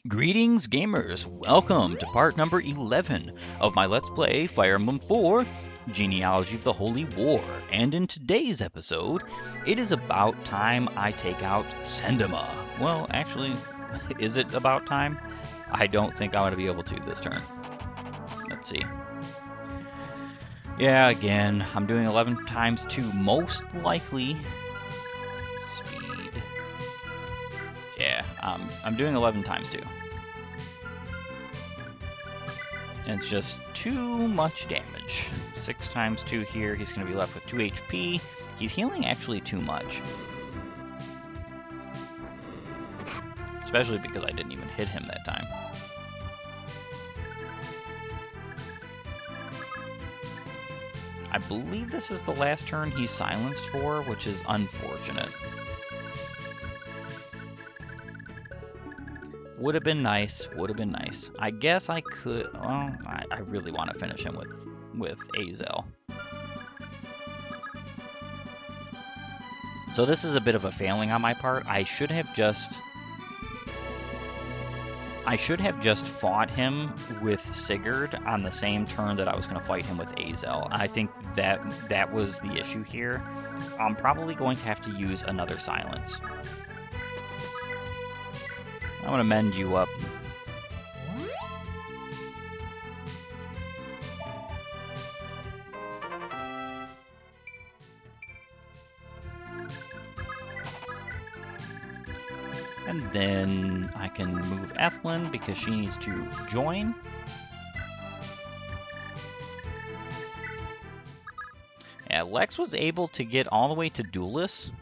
Greetings, gamers! Welcome to part number 11 of my Let's Play Fire Emblem 4 Genealogy of the Holy War. And in today's episode, it is about time I take out Sendema. Well, actually, is it about time? I don't think I'm going to be able to this turn. Let's see. Yeah, again, I'm doing 11 times 2, most likely. Speed. Yeah, I'm doing 11 times 2. And it's just too much damage. 6 times 2 here, he's going to be left with 2 HP. He's healing actually too much. Especially because I didn't even hit him that time. I believe this is the last turn he's silenced for, which is unfortunate. Would have been nice, would have been nice. I guess I could, well, I really want to finish him with Azel. So this is a bit of a failing on my part. I should have just fought him with Sigurd on the same turn that I was going to fight him with Azel. I think that was the issue here. I'm probably going to have to use another silence. I'm going to mend you up. And then I can move Ethlyn because she needs to join. Yeah, Lex was able to get all the way to Duelist.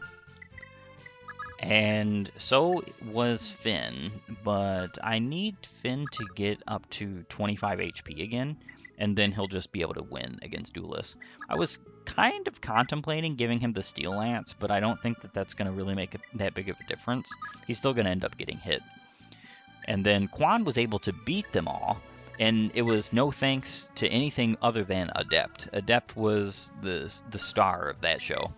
And so was Finn, but I need Finn to get up to 25 HP again, and then he'll just be able to win against Duelist. I was kind of contemplating giving him the Steel Lance, but I don't think that that's going to really make that big of a difference. He's still going to end up getting hit. And then Quan was able to beat them all, and it was no thanks to anything other than Adept. Adept was the star of that show.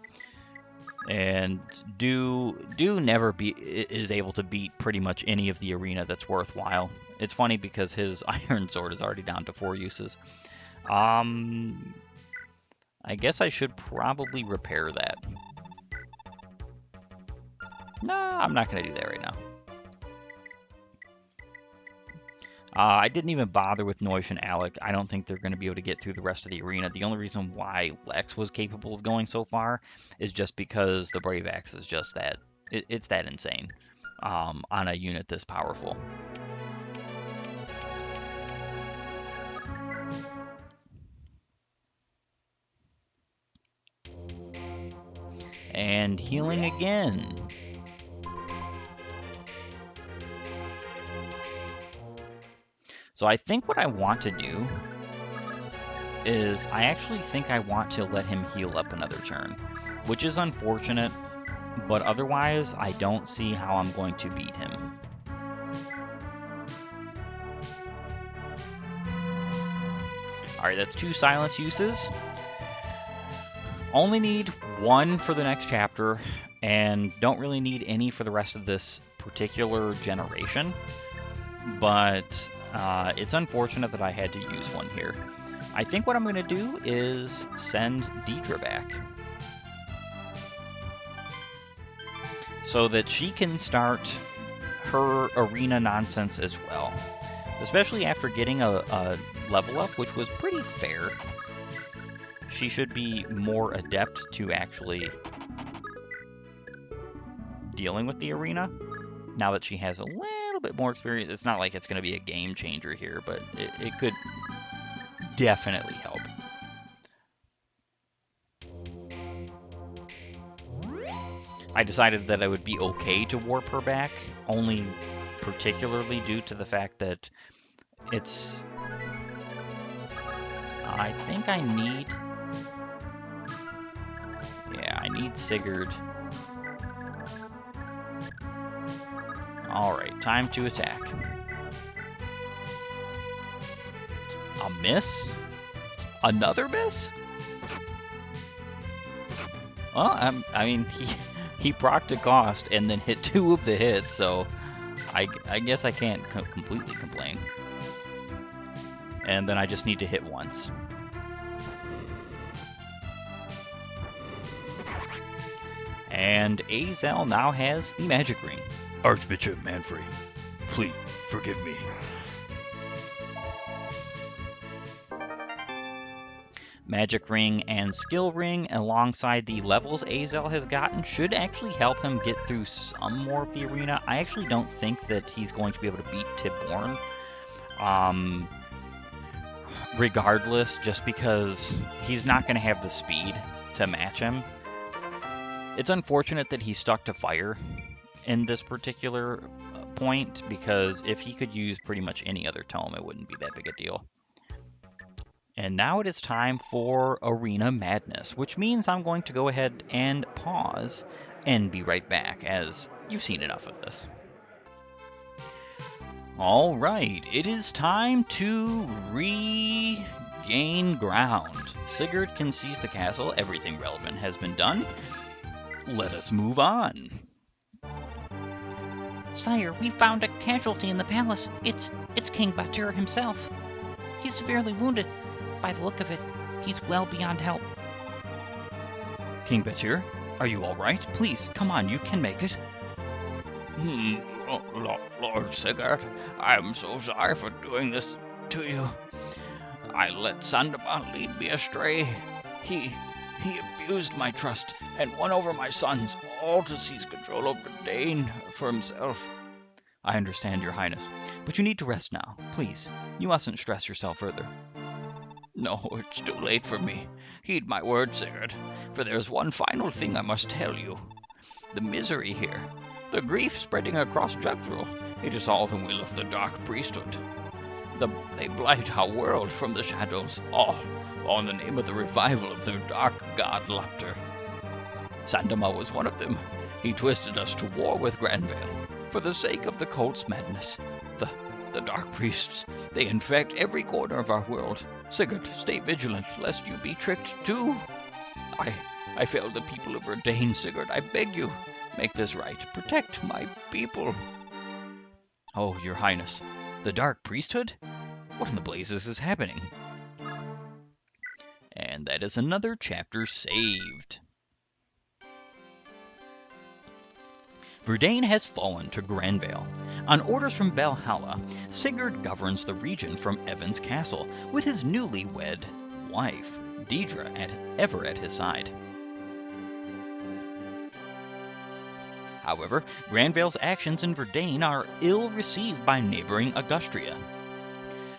And Do never is able to beat pretty much any of the arena that's worthwhile. It's funny because his Iron Sword is already down to 4 uses. I guess I should probably repair that. No, I'm not going to do that right now. I didn't even bother with Noish and Alec. I don't think they're going to be able to get through the rest of the arena. The only reason why Lex was capable of going so far is just because the Brave Axe is just that. It's that insane on a unit this powerful. And healing again. So I think what I want to do is I actually think I want to let him heal up another turn, which is unfortunate, but otherwise I don't see how I'm going to beat him. Alright, that's 2 silence uses. Only need 1 for the next chapter, and don't really need any for the rest of this particular generation, but it's unfortunate that I had to use 1 here. I think what I'm going to do is send Deidre back so that she can start her arena nonsense as well, especially after getting a level up, which was pretty fair. She should be more adept to actually dealing with the arena now that she has a little bit more experience. It's not like it's going to be a game changer here, but it could definitely help. I decided that I would be okay to warp her back, only particularly due to the fact that it's... I think I need... Yeah, I need Sigurd. Alright, time to attack. A miss? Another miss? Well, I mean, he procced a cost and then hit 2 of the hits, so I guess I can't completely complain. And then I just need to hit once. And Azel now has the magic ring. Archbishop Manfrey, please forgive me. Magic ring and skill ring alongside the levels Azel has gotten should actually help him get through some more of the arena. I actually don't think that he's going to be able to beat Tiborn. Regardless, just because he's not going to have the speed to match him. It's unfortunate that he's stuck to fire in this particular point, because if he could use pretty much any other tome, it wouldn't be that big a deal. And now it is time for Arena Madness, which means I'm going to go ahead and pause and be right back, as you've seen enough of this. All right, it is time to regain ground. Sigurd can seize the castle. Everything relevant has been done. Let us move on. Sire, we found a casualty in the palace. It's King Batur himself. He's severely wounded. By the look of it, he's well beyond help. King Batur, are you all right? Please, come on, you can make it. Lord Sigurd, I'm so sorry for doing this to you. I let Sandoval lead me astray. He abused my trust and won over my sons, all to seize control over Dane for himself. I understand, Your Highness, but you need to rest now. Please, you mustn't stress yourself further. No, it's too late for me. Heed my word, Sigurd, for there's one final thing I must tell you. The misery here, the grief spreading across Jugdral, it is all the will of the Dark Priesthood. They blight our world from the shadows, all in the name of the revival of their dark god Lapter. Sandama was one of them. He twisted us to war with Granvale, for the sake of the cult's madness. The Dark Priests, they infect every corner of our world. Sigurd, stay vigilant, lest you be tricked too. I failed the people of Verdane, Sigurd. I beg you, make this right. Protect my people. Oh, Your Highness, the Dark Priesthood? What in the blazes is happening? And that is another chapter saved. Verdane has fallen to Granvale. On orders from Valhalla, Sigurd governs the region from Evan's castle, with his newly-wed wife, Deidre, ever at his side. However, Granvale's actions in Verdane are ill-received by neighboring Augustria.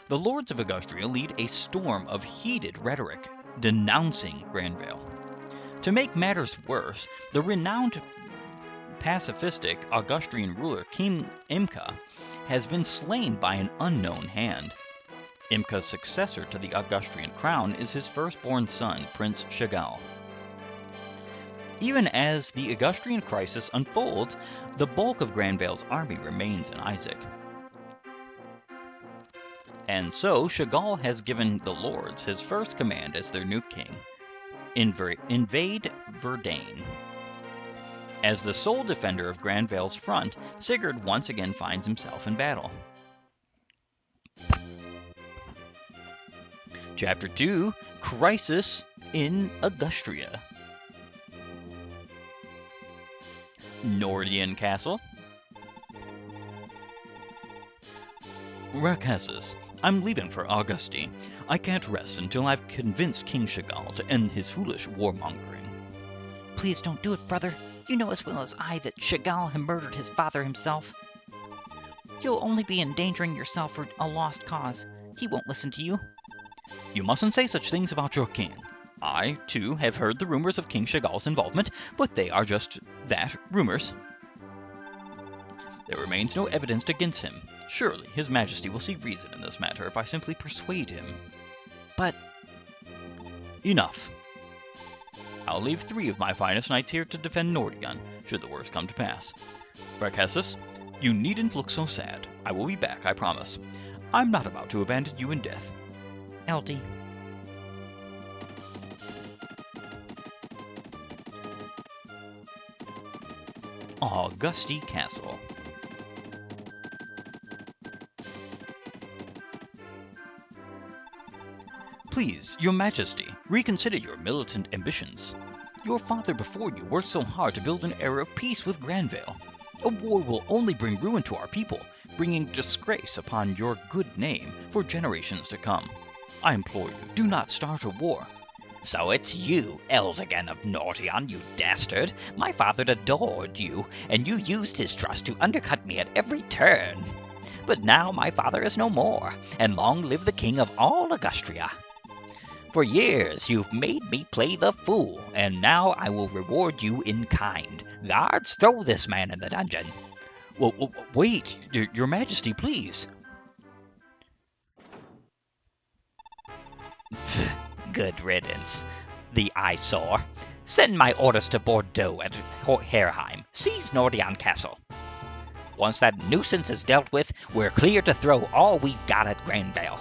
The lords of Augustria lead a storm of heated rhetoric, denouncing Granvale. To make matters worse, the renowned pacifistic Augustrian ruler King Imka has been slain by an unknown hand. Imka's successor to the Augustrian crown is his firstborn son, Prince Chagall. Even as the Augustrian crisis unfolds, the bulk of Granvale's army remains in Isaac. And so Chagall has given the lords his first command as their new king: invade Verdane. As the sole defender of Granvale's front, Sigurd once again finds himself in battle. Chapter 2, Crisis in Augustria. Nordian Castle. Rackessus, I'm leaving for Augusti. I can't rest until I've convinced King Chagall to end his foolish warmongering. Please don't do it, brother. You know as well as I that Chagall had murdered his father himself. You'll only be endangering yourself for a lost cause. He won't listen to you. You mustn't say such things about your king. I, too, have heard the rumors of King Chagall's involvement, but they are just that, rumors. There remains no evidence against him. Surely His Majesty will see reason in this matter if I simply persuade him. But... Enough. I'll leave 3 of my finest knights here to defend Nordion, should the worst come to pass. Rackessus, you needn't look so sad. I will be back, I promise. I'm not about to abandon you in death. LD. Augusti Castle. Please, your majesty, reconsider your militant ambitions. Your father before you worked so hard to build an era of peace with Granvale. A war will only bring ruin to our people, bringing disgrace upon your good name for generations to come. I implore you, do not start a war. So it's you, Eldigan of Nordion, you dastard. My father adored you, and you used his trust to undercut me at every turn. But now my father is no more, and long live the king of all Augustria. For years you've made me play the fool, and now I will reward you in kind. Guards, throw this man in the dungeon. Wait, your majesty, please. Good riddance. The eyesore. Send my orders to Bordeaux and Herheim. Seize Nordion Castle. Once that nuisance is dealt with, we're clear to throw all we've got at Granvale.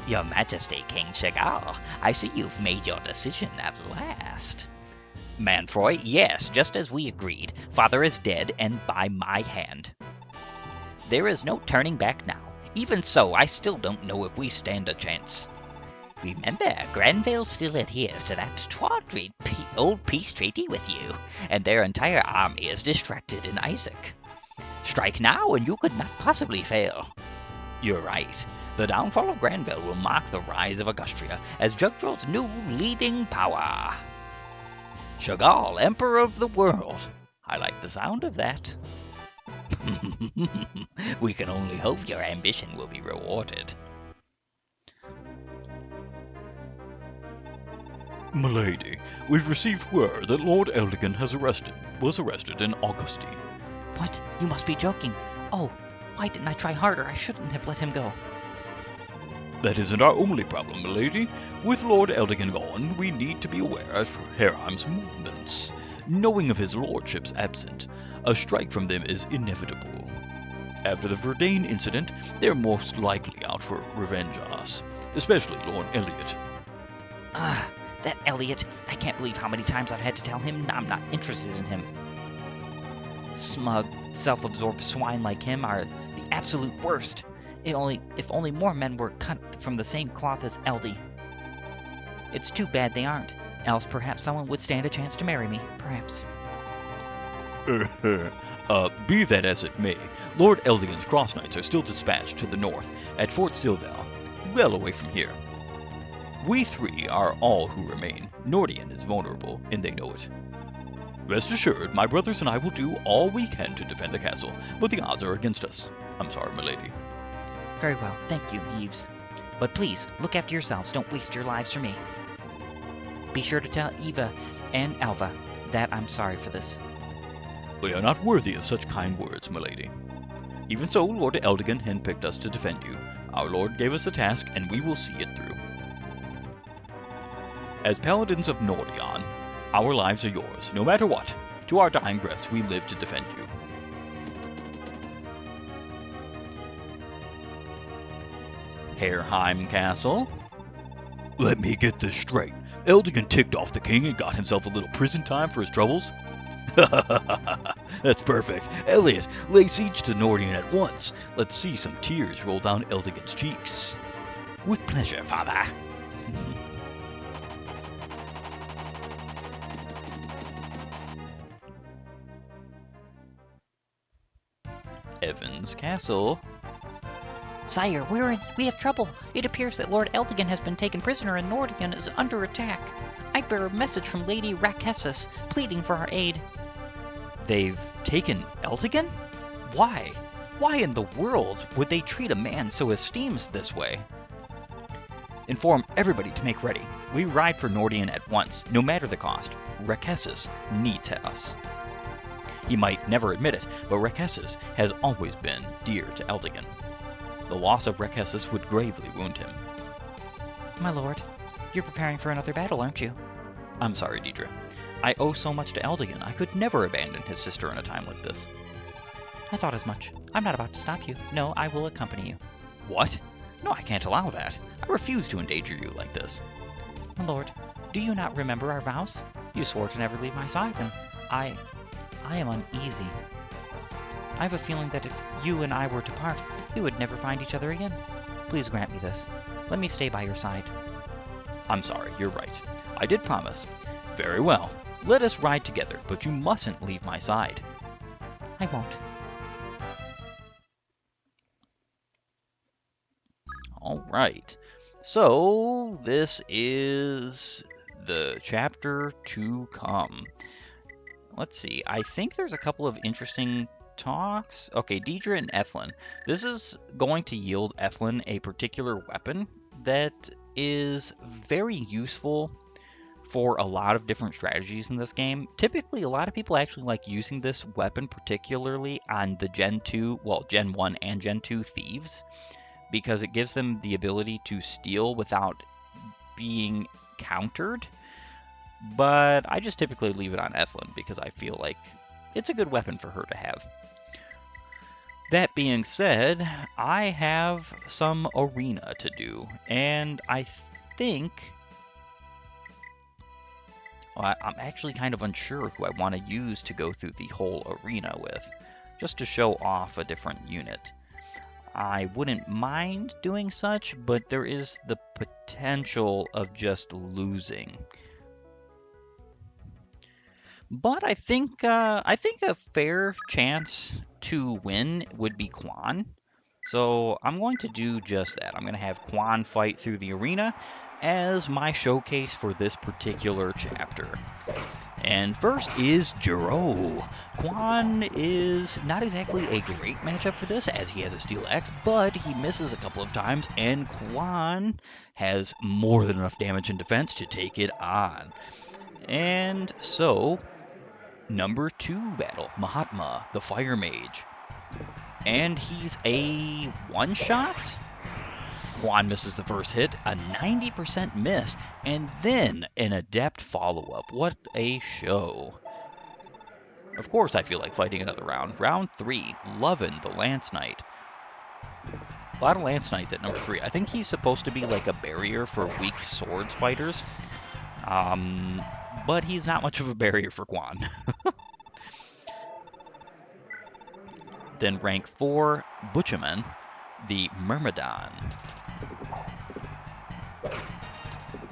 Your Majesty, King Chagall, I see you've made your decision at last. Manfroy, yes, just as we agreed. Father is dead, and by my hand. There is no turning back now. Even so, I still don't know if we stand a chance. Remember, Granvale still adheres to that tawdry old peace treaty with you, and their entire army is distracted in Isaac. Strike now, and you could not possibly fail. You're right. The downfall of Granvale will mark the rise of Augustria as Jugdrill's new leading power. Chagall, Emperor of the World. I like the sound of that. We can only hope your ambition will be rewarded. Milady, we've received word that Lord Eldigan was arrested in Augusty. What? You must be joking. Oh, why didn't I try harder? I shouldn't have let him go. That isn't our only problem, milady. With Lord Eldigan gone, we need to be aware of Herheim's movements. Knowing of his lordship's absent, a strike from them is inevitable. After the Verdane incident, they're most likely out for revenge on us, especially Lord Elliot. That Elliot. I can't believe how many times I've had to tell him I'm not interested in him. Smug, self-absorbed swine like him are the absolute worst. If only more men were cut from the same cloth as Eldy. It's too bad they aren't, else perhaps someone would stand a chance to marry me, perhaps. Be that as it may, Lord Eldigan's cross knights are still dispatched to the north, at Fort Silval, well away from here. We three are all who remain. Nordion is vulnerable, and they know it. Rest assured, my brothers and I will do all we can to defend the castle, but the odds are against us. I'm sorry, milady. Very well, thank you, Yves. But please, look after yourselves. Don't waste your lives for me. Be sure to tell Eva and Alva that I'm sorry for this. We are not worthy of such kind words, milady. Even so, Lord Eldigan handpicked us to defend you. Our lord gave us a task, and we will see it through. As paladins of Nordion, our lives are yours, no matter what. To our dying breaths, we live to defend you. Herheim Castle? Let me get this straight. Eldigan ticked off the king and got himself a little prison time for his troubles? That's perfect. Elliot, lay siege to Nordion at once. Let's see some tears roll down Eldigan's cheeks. With pleasure, father. Evans Castle. Sire, we have trouble. It appears that Lord Eldigan has been taken prisoner and Nordion is under attack. I bear a message from Lady Rakessus, pleading for our aid. They've taken Eldigan? Why? Why in the world would they treat a man so esteemed this way? Inform everybody to make ready. We ride for Nordion at once, no matter the cost. Rakessus needs us. He might never admit it, but Rakessus has always been dear to Eldigan. The loss of Rakessus would gravely wound him. My lord, you're preparing for another battle, aren't you? I'm sorry, Deidre. I owe so much to Eldigan, I could never abandon his sister in a time like this. I thought as much. I'm not about to stop you. No, I will accompany you. What? No, I can't allow that. I refuse to endanger you like this. My lord, do you not remember our vows? You swore to never leave my side, and I am uneasy. I have a feeling that if you and I were to part, we would never find each other again. Please grant me this. Let me stay by your side. I'm sorry, you're right. I did promise. Very well. Let us ride together, but you mustn't leave my side. I won't. All right. So this is the chapter to come. Let's see. I think there's a couple of interesting talks. Okay, Deidre and Eflin. This is going to yield Eflin a particular weapon that is very useful for a lot of different strategies in this game. Typically, a lot of people actually like using this weapon, particularly on the Gen 2, well, Gen 1 and Gen 2 thieves, because it gives them the ability to steal without being countered. But I just typically leave it on Ethlyn because I feel like it's a good weapon for her to have. That being said, I have some arena to do, and I think I'm actually kind of unsure who I want to use to go through the whole arena with, just to show off a different unit. I wouldn't mind doing such, but there is the potential of just losing. But I think a fair chance to win would be Quan. So I'm going to do just that. I'm going to have Quan fight through the arena as my showcase for this particular chapter. And first is Jiro. Quan is not exactly a great matchup for this, as he has a Steel Axe, but he misses a couple of times, and Quan has more than enough damage and defense to take it on. And so, number 2 battle, Mahatma, the Fire Mage. And he's a one-shot? Quan misses the first hit, a 90% miss, and then an adept follow-up. What a show. Of course I feel like fighting another round. Round 3, Lovin, the Lance Knight. A lot of Lance Knights at number 3. I think he's supposed to be like a barrier for weak swords fighters. But he's not much of a barrier for Quan. Then rank 4, Butchaman, the Myrmidon.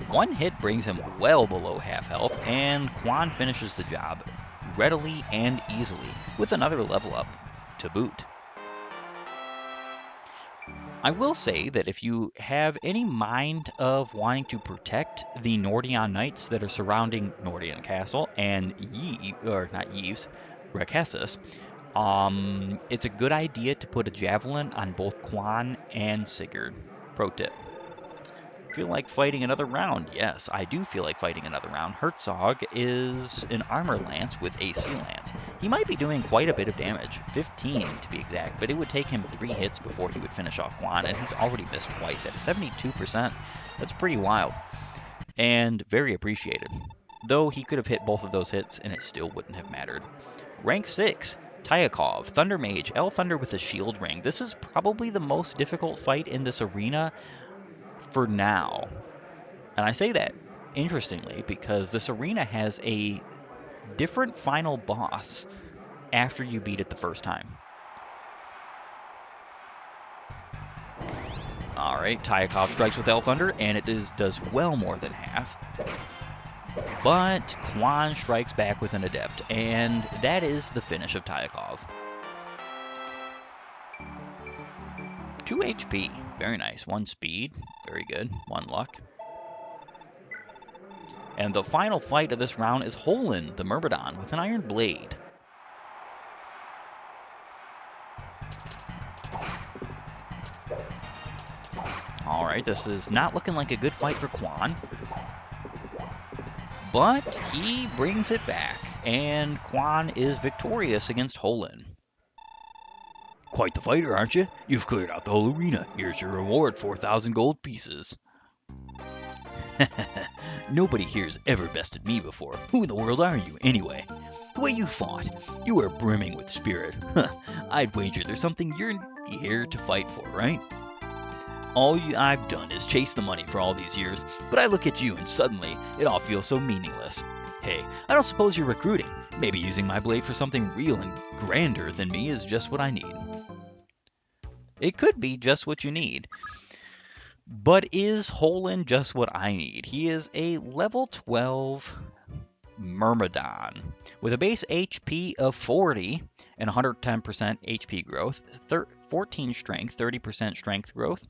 One hit brings him well below half health, and Quan finishes the job readily and easily, with another level up to boot. I will say that if you have any mind of wanting to protect the Nordion Knights that are surrounding Nordion Castle and Rekessus, it's a good idea to put a javelin on both Quan and Sigurd. Pro tip. Feel like fighting another round? Yes, I do feel like fighting another round. Herzog is an armor lance with a sea lance. He might be doing quite a bit of damage, 15 to be exact, but it would take him 3 hits before he would finish off Quan, and he's already missed twice at 72%. That's pretty wild, and very appreciated. Though he could have hit both of those hits, and it still wouldn't have mattered. Rank 6, Tyakov, Thunder Mage, L Thunder with a shield ring. This is probably the most difficult fight in this arena for now. And I say that interestingly because this arena has a different final boss after you beat it the first time. Alright, Tyakov strikes with L Thunder, and it does well more than half. But Quan strikes back with an Adept, and that is the finish of Tyakov. 2 HP, very nice. 1 speed, very good. 1 luck. And the final fight of this round is Holland, the Myrmidon, with an iron blade. Alright, this is not looking like a good fight for Quan. But he brings it back, and Quan is victorious against Holland. Quite the fighter, aren't you? You've cleared out the whole arena. Here's your reward, 4,000 gold pieces. Nobody here's ever bested me before. Who in the world are you, anyway? The way you fought, you were brimming with spirit. I'd wager there's something you're here to fight for, right? All I've done is chase the money for all these years, but I look at you and suddenly it all feels so meaningless. Hey, I don't suppose you're recruiting. Maybe using my blade for something real and grander than me is just what I need. It could be just what you need. But is Holland just what I need? He is a level 12 Myrmidon with a base HP of 40 and 110% HP growth, 14 strength, 30% strength growth,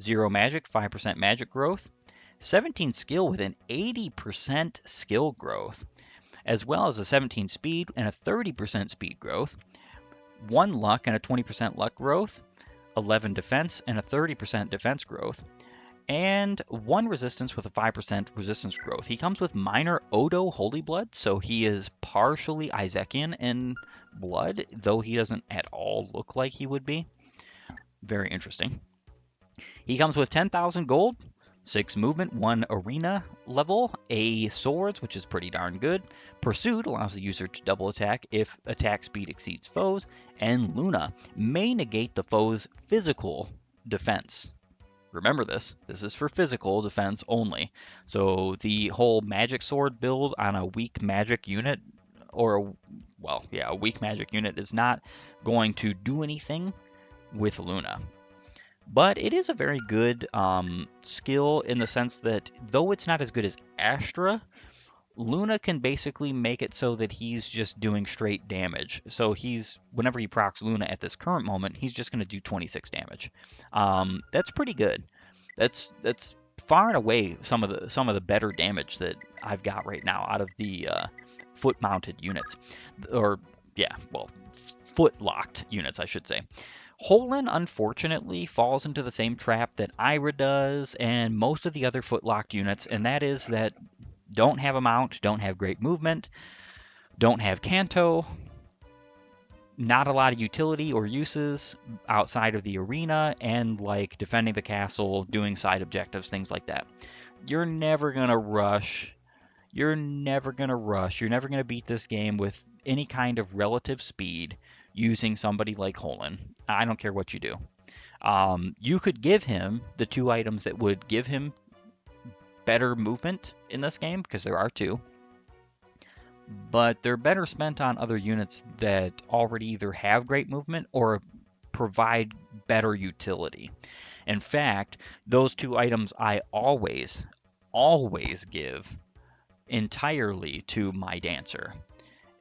0 magic, 5% magic growth, 17 skill with an 80% skill growth, as well as a 17 speed and a 30% speed growth, 1 luck and a 20% luck growth, 11 defense and a 30% defense growth, and 1 resistance with a 5% resistance growth. He comes with minor Odo Holy Blood, so he is partially Isaacian in blood, though he doesn't at all look like he would be. Very interesting. He comes with 10,000 gold, 6 movement, 1 arena level, a swords, which is pretty darn good. Pursuit allows the user to double attack if attack speed exceeds foes, and Luna may negate the foe's physical defense. Remember this is for physical defense only. So the whole magic sword build on a weak magic unit, or a weak magic unit is not going to do anything with Luna. But it is a very good skill in the sense that though it's not as good as Astra, Luna can basically make it so that he's just doing straight damage. So whenever he procs Luna at this current moment, he's just going to do 26 damage. That's pretty good. That's far and away some of the better damage that I've got right now out of the foot-mounted units, foot-locked units, I should say. Holland, unfortunately, falls into the same trap that Ira does and most of the other foot-locked units, and that is that don't have a mount, don't have great movement, don't have Canto, not a lot of utility or uses outside of the arena, and like defending the castle, doing side objectives, things like that. You're never going to rush. You're never going to beat this game with any kind of relative speed using somebody like Holland. I don't care what you do. You could give him the 2 items that would give him better movement in this game, because there are 2. But they're better spent on other units that already either have great movement or provide better utility. In fact, those 2 items I always give entirely to my Dancer.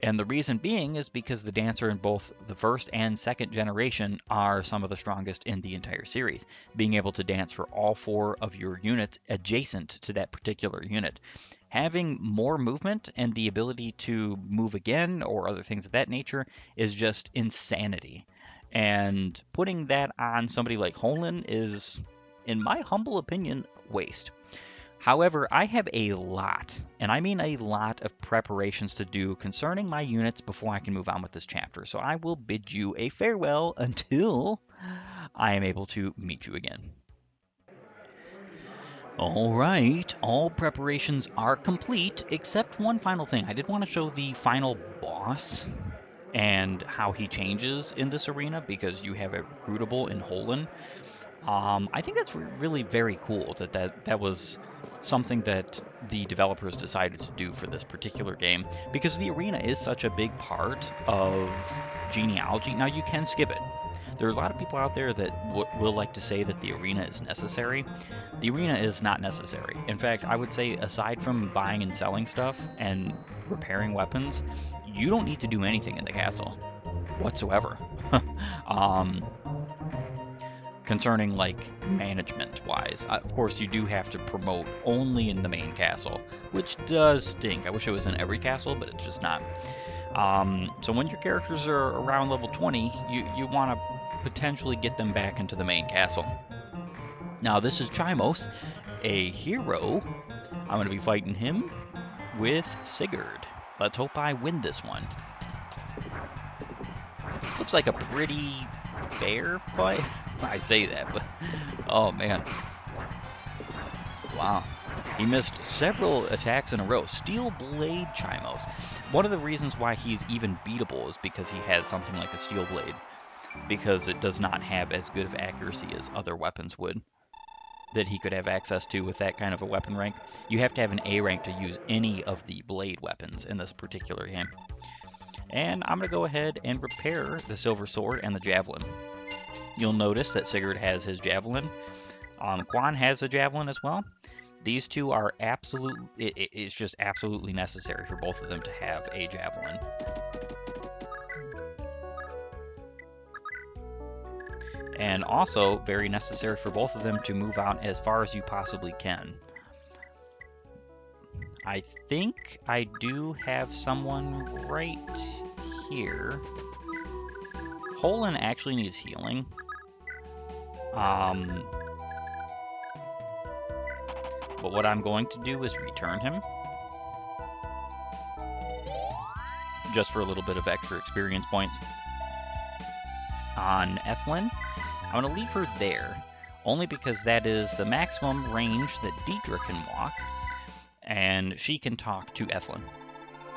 And the reason being is because the Dancer in both the first and second generation are some of the strongest in the entire series. Being able to dance for all 4 of your units adjacent to that particular unit. Having more movement and the ability to move again or other things of that nature is just insanity. And putting that on somebody like Holland is, in my humble opinion, waste. However, I have a lot, and I mean a lot of preparations to do concerning my units before I can move on with this chapter. So I will bid you a farewell until I am able to meet you again. All right, all preparations are complete, except one final thing. I did want to show the final boss and how he changes in this arena, because you have a recruitable in Holland. I think that's really very cool that was something that the developers decided to do for this particular game, because the arena is such a big part of Genealogy. Now, you can skip it. There are a lot of people out there that will like to say that the arena is necessary. The arena is not necessary. In fact, I would say aside from buying and selling stuff and repairing weapons, you don't need to do anything in the castle whatsoever. Concerning like management wise, of course you do have to promote only in the main castle, which does stink. I wish it was in every castle, but it's just not. So when your characters are around level 20, you want to potentially get them back into the main castle. Now this is Chimos, a hero. I'm going to be fighting him with Sigurd. Let's hope I win this one. Looks like a pretty fair fight. I say that, but oh man. Wow. He missed several attacks in a row. Steel Blade Chimos. One of the reasons why he's even beatable is because he has something like a Steel Blade, because it does not have as good of accuracy as other weapons would that he could have access to with that kind of a weapon rank. You have to have an A rank to use any of the blade weapons in this particular game. And I'm going to go ahead and repair the Silver Sword and the Javelin. You'll notice that Sigurd has his Javelin Quan has a javelin as well. These two are it's just absolutely necessary for both of them to have a javelin. And also very necessary for both of them to move out as far as you possibly can. I think I do have someone right here. Holland actually needs healing. But what I'm going to do is return him. Just for a little bit of extra experience points. On Ethlyn, I'm going to leave her there. Only because that is the maximum range that Deidre can walk. And she can talk to Ethlyn.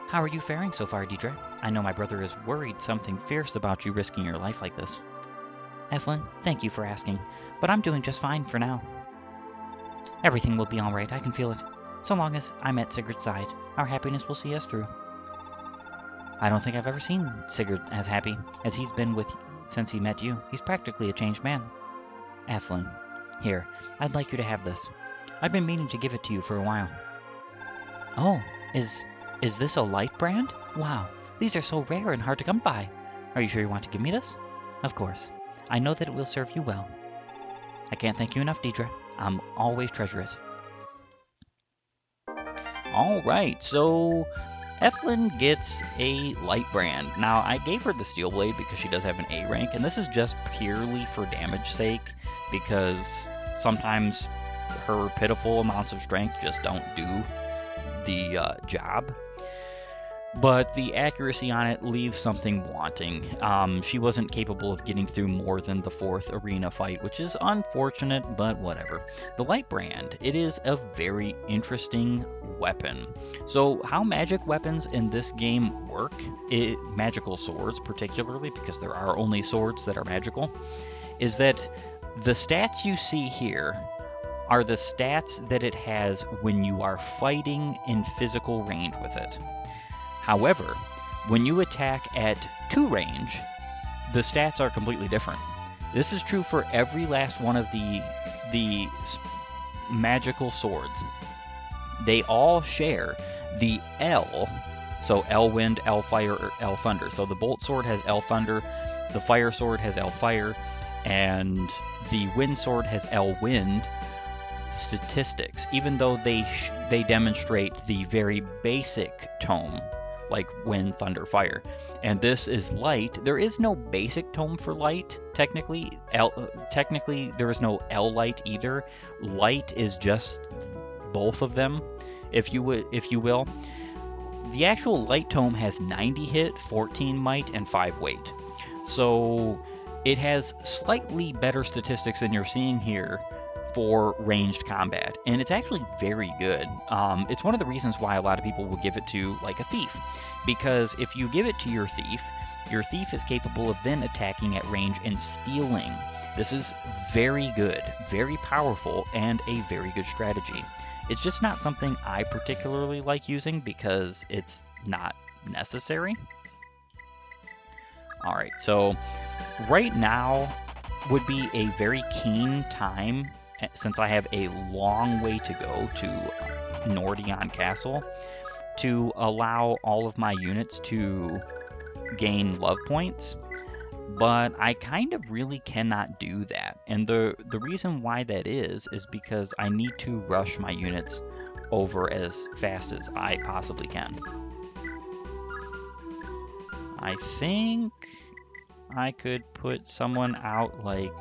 How are you faring so far, Deidre? I know my brother is worried something fierce about you risking your life like this. Ethlyn, thank you for asking, but I'm doing just fine for now. Everything will be all right, I can feel it. So long as I'm at Sigurd's side, our happiness will see us through. I don't think I've ever seen Sigurd as happy as he's been with since he met you. He's practically a changed man. Ethlyn, here, I'd like you to have this. I've been meaning to give it to you for a while. Oh, is this a light brand? Wow, these are so rare and hard to come by. Are you sure you want to give me this? Of course. I know that it will serve you well. I can't thank you enough, Deidre. I'm always treasure it. Alright, so Ethlyn gets a light brand. Now, I gave her the steel blade because she does have an A rank, and this is just purely for damage sake, because sometimes her pitiful amounts of strength just don't do the job. But the accuracy on it leaves something wanting. She wasn't capable of getting through more than the 4th arena fight, which is unfortunate, but whatever. The light brand, it is a very interesting weapon. So how magic weapons in this game work, magical swords particularly, because there are only swords that are magical, is that the stats you see here are the stats that it has when you are fighting in physical range with it. However, when you attack at 2 range, the stats are completely different. This is true for every last one of the magical swords. They all share the L, so L wind, L fire, or L thunder. So the bolt sword has L thunder, the fire sword has L fire, and the wind sword has L wind statistics, even though they demonstrate the very basic tome, like wind, thunder, fire. And this is light. There is no basic tome for light, technically. Technically, there is no L light either. Light is just both of them, if you will. The actual light tome has 90 hit, 14 might, and 5 weight. So it has slightly better statistics than you're seeing here for ranged combat, and it's actually very good. It's one of the reasons why a lot of people will give it to like a thief, because if you give it to your thief is capable of then attacking at range and stealing. This is very good, very powerful, and a very good strategy. It's just not something I particularly like using because it's not necessary. Alright, so right now would be a very keen time, since I have a long way to go to Nordion Castle, to allow all of my units to gain love points, but I kind of really cannot do that. And the reason why that is because I need to rush my units over as fast as I possibly can. I think I could put someone out like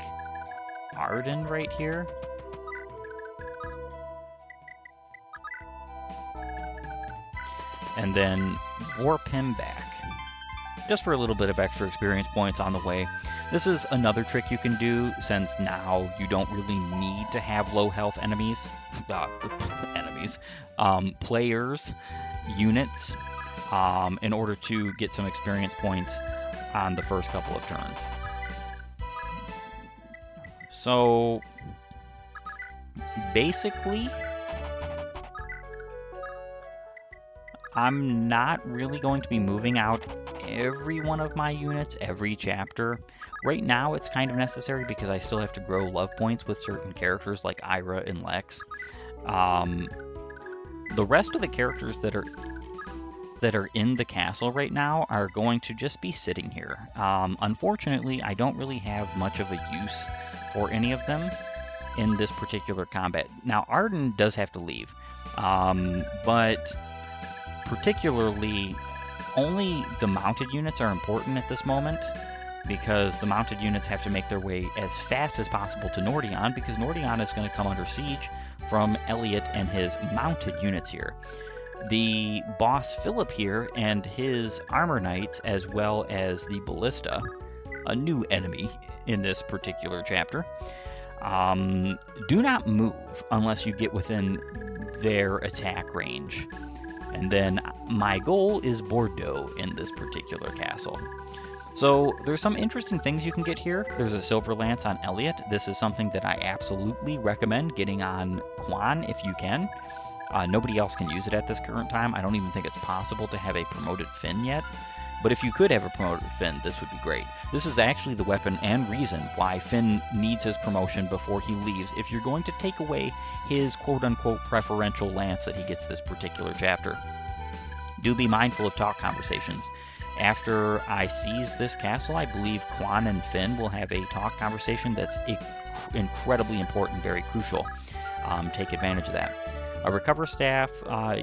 Arden right here. And then warp him back, just for a little bit of extra experience points on the way. This is another trick you can do, since now you don't really need to have low health enemies, players, units, in order to get some experience points on the first couple of turns. So basically, I'm not really going to be moving out every one of my units every chapter. Right now it's kind of necessary because I still have to grow love points with certain characters like Ira and Lex. The rest of the characters that are in the castle right now are going to just be sitting here. Unfortunately, I don't really have much of a use for any of them in this particular combat. Now, Arden does have to leave, but particularly only the mounted units are important at this moment, because the mounted units have to make their way as fast as possible to Nordion, because Nordion is going to come under siege from Elliot and his mounted units here. The boss Philip here and his armor knights, as well as the ballista, a new enemy in this particular chapter, do not move unless you get within their attack range. And then my goal is Bordeaux in this particular castle. So there's some interesting things you can get here. There's a Silver Lance on Elliot. This is something that I absolutely recommend getting on Quan if you can. Nobody else can use it at this current time. I don't even think it's possible to have a promoted Finn yet. But if you could have a promoted Finn, this would be great. This is actually the weapon and reason why Finn needs his promotion before he leaves, if you're going to take away his quote-unquote preferential lance that he gets this particular chapter. Do be mindful of talk conversations. After I seize this castle, I believe Quan and Finn will have a talk conversation that's incredibly important, very crucial. Take advantage of that. A recover staff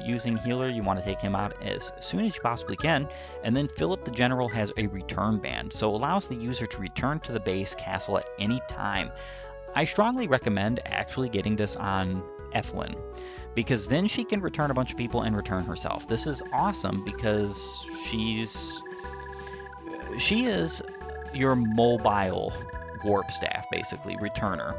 using healer, you want to take him out as soon as you possibly can. And then Philip the General has a return band, so allows the user to return to the base castle at any time. I strongly recommend actually getting this on Ethelyn, because then she can return a bunch of people and return herself. This is awesome because she is your mobile warp staff, basically, returner.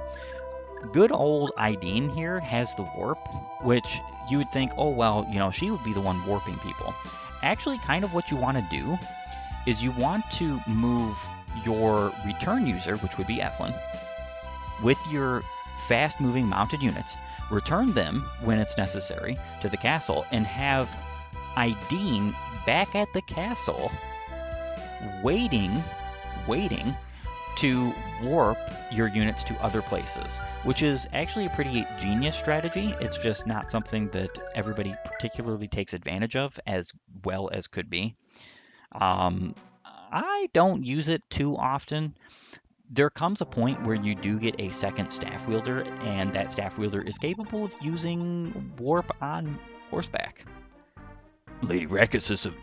Good old Ideen here has the warp, which you would think, oh, well, she would be the one warping people. Actually, kind of what you want to do is you want to move your return user, which would be Ethelyn, with your fast-moving mounted units, return them when it's necessary to the castle, and have Ideen back at the castle waiting to warp your units to other places, which is actually a pretty genius strategy. It's just not something that everybody particularly takes advantage of as well as could be. I don't use it too often. There comes a point where you do get a second staff wielder, and that staff wielder is capable of using warp on horseback. Lady Rakkus of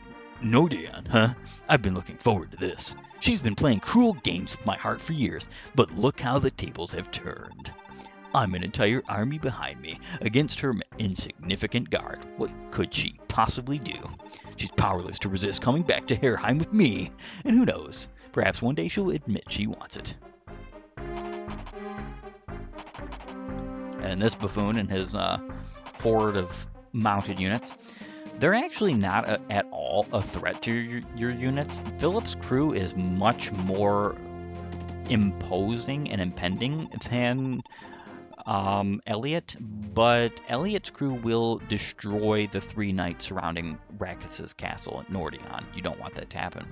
Nordion, huh? I've been looking forward to this. She's been playing cruel games with my heart for years, but look how the tables have turned. I'm an entire army behind me against her insignificant guard. What could she possibly do? She's powerless to resist coming back to Herheim with me, and who knows, perhaps one day she'll admit she wants it. And this buffoon and his horde of mounted units, they're actually not at all a threat to your units. Philip's crew is much more imposing and impending than Elliot, but Elliot's crew will destroy the 3 knights surrounding Rakkus' castle at Nordion. You don't want that to happen.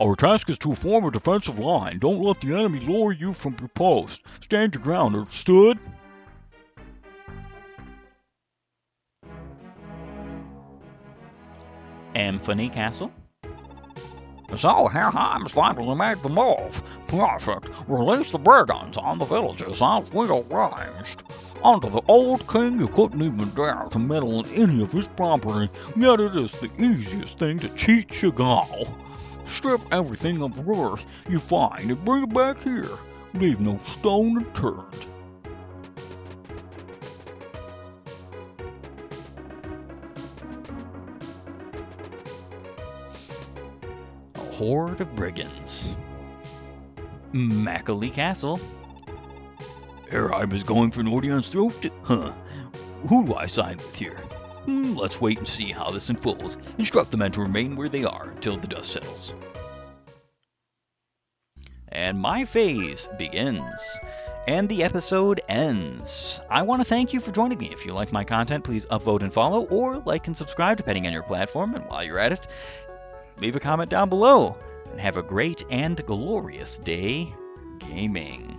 Our task is to form a defensive line. Don't let the enemy lure you from your post. Stand your ground, understood? Amphany Castle. So Herheim's finally made the move. Perfect. Release the brigands on the villages as we arranged. Under the old king, you couldn't even dare to meddle in any of his property, yet it is the easiest thing to cheat Chagall. Strip everything of worth you find and bring it back here. Leave no stone unturned. Horde of brigands. Macaulay Castle. Herheim is going for Nordion's throat? Huh. Who do I side with here? Let's wait and see how this unfolds. Instruct the men to remain where they are until the dust settles. And my phase begins. And the episode ends. I want to thank you for joining me. If you like my content, please upvote and follow, or like and subscribe depending on your platform. And while you're at it, leave a comment down below. and have a great and glorious day gaming.